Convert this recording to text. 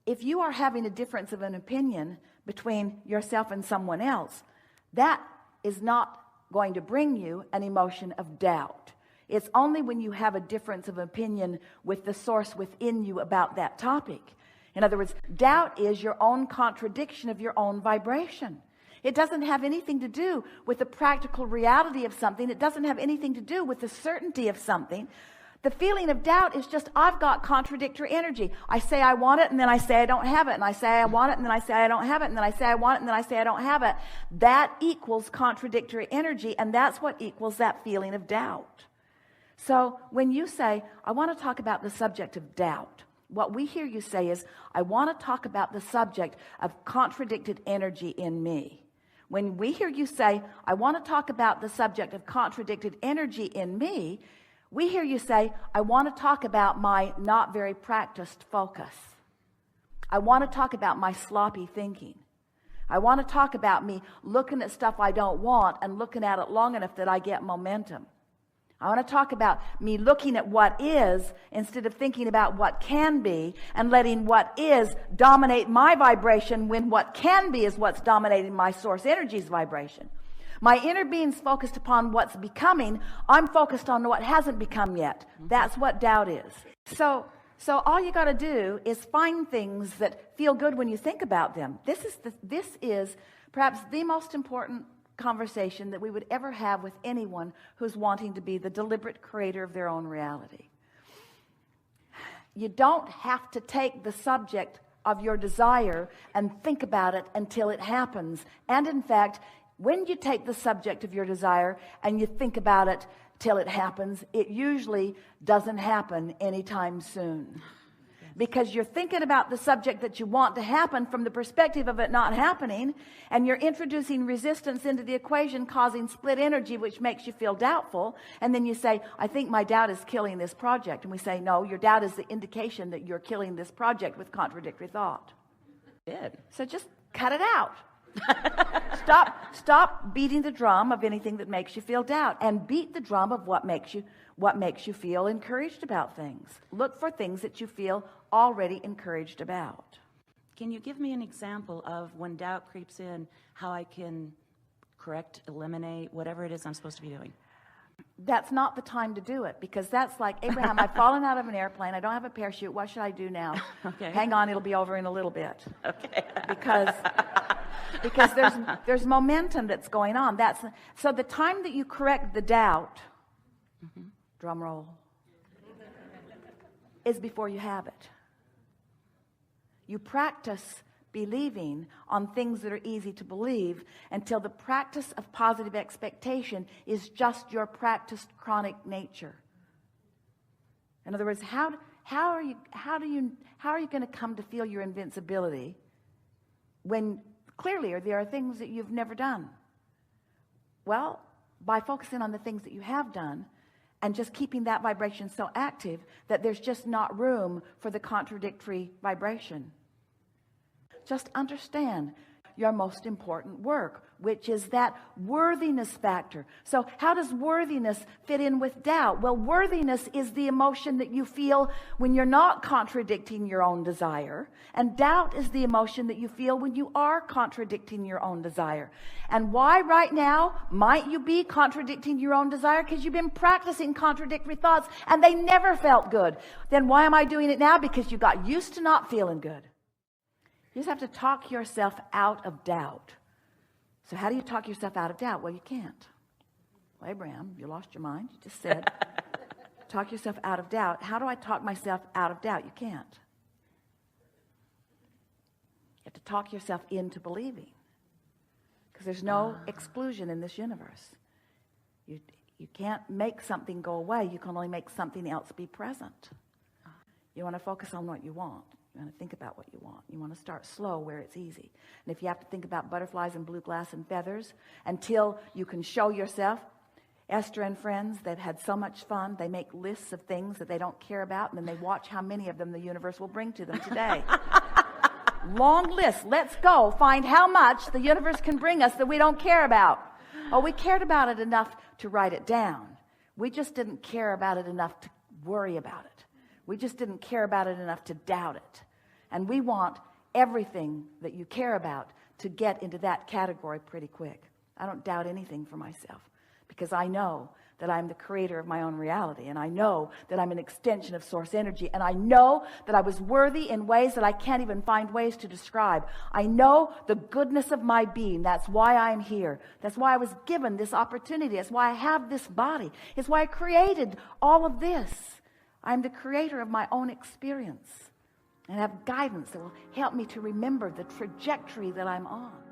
if you are having a difference of an opinion between yourself and someone else, that is not going to bring you an emotion of doubt. It's only when you have a difference of opinion with the source within you about that topic. In other words, doubt is your own contradiction of your own vibration. It doesn't have anything to do with the practical reality of something. It doesn't have anything to do with the certainty of something. The feeling of doubt is just, I've got contradictory energy. I say I want it, and then I say I don't have it. And I say I want it, and then I say I don't have it. And then I say I want it, and then I say I don't have it. That equals contradictory energy, and that's what equals that feeling of doubt. So when you say, I want to talk about the subject of doubt, what we hear you say is, I want to talk about the subject of contradicted energy in me. When we hear you say, I want to talk about the subject of contradicted energy in me, we hear you say, I want to talk about my not very practiced focus. I want to talk about my sloppy thinking. I want to talk about me looking at stuff I don't want and looking at it long enough that I get momentum. I want to talk about me looking at what is instead of thinking about what can be, and letting what is dominate my vibration when what can be is what's dominating my source energy's vibration. My inner being's focused upon what's becoming. I'm focused on what hasn't become yet. That's what doubt is. So all you got to do is find things that feel good when you think about them. This is perhaps the most important conversation that we would ever have with anyone who's wanting to be the deliberate creator of their own reality. You don't have to take the subject of your desire and think about it until it happens. And in fact, when you take the subject of your desire and you think about it till it happens, it usually doesn't happen anytime soon. Because you're thinking about the subject that you want to happen from the perspective of it not happening, and you're introducing resistance into the equation, causing split energy, which makes you feel doubtful. And then you say, I think my doubt is killing this project. And we say, no, your doubt is the indication that you're killing this project with contradictory thought. Good. So just cut it out. Stop beating the drum of anything that makes you feel doubt, and beat the drum of what makes you feel encouraged about things. Look for things that you feel already encouraged about. Can you give me an example of when doubt creeps in, how I can correct, eliminate, whatever it is I'm supposed to be doing? That's not the time to do it, because that's like, Abraham, I've fallen out of an airplane. I don't have a parachute. What should I do now? Okay. Hang on, it'll be over in a little bit. Okay. Because there's momentum that's going on. So the time that you correct the doubt, drum roll, is before you have it. You practice believing on things that are easy to believe until the practice of positive expectation is just your practiced chronic nature. In other words, how are you going to come to feel your invincibility when clearly there are things that you've never done? Well, by focusing on the things that you have done and just keeping that vibration so active that there's just not room for the contradictory vibration. Just understand your most important work, which is that worthiness factor. So how does worthiness fit in with doubt? Well, worthiness is the emotion that you feel when you're not contradicting your own desire. And doubt is the emotion that you feel when you are contradicting your own desire. And why right now might you be contradicting your own desire? Because you've been practicing contradictory thoughts and they never felt good. Then why am I doing it now? Because you got used to not feeling good. You just have to talk yourself out of doubt. So how do you talk yourself out of doubt? Well, you can't. Well, Abraham, you lost your mind. You just said, talk yourself out of doubt. How do I talk myself out of doubt? You can't. You have to talk yourself into believing. Because there's no exclusion in this universe. You can't make something go away. You can only make something else be present. You want to focus on what you want. You want to think about what you want. You want to start slow where it's easy. And if you have to think about butterflies and blue glass and feathers until you can show yourself, Esther and friends, they've had so much fun. They make lists of things that they don't care about, and then they watch how many of them the universe will bring to them today. Long list. Let's go find how much the universe can bring us that we don't care about. Oh, we cared about it enough to write it down. We just didn't care about it enough to worry about it. We just didn't care about it enough to doubt it. And we want everything that you care about to get into that category pretty quick. I don't doubt anything for myself, because I know that I'm the creator of my own reality, and I know that I'm an extension of source energy, and I know that I was worthy in ways that I can't even find ways to describe. I know the goodness of my being. That's why I'm here. That's why I was given this opportunity. That's why I have this body. It's why I created all of this. I'm the creator of my own experience, and have guidance that will help me to remember the trajectory that I'm on.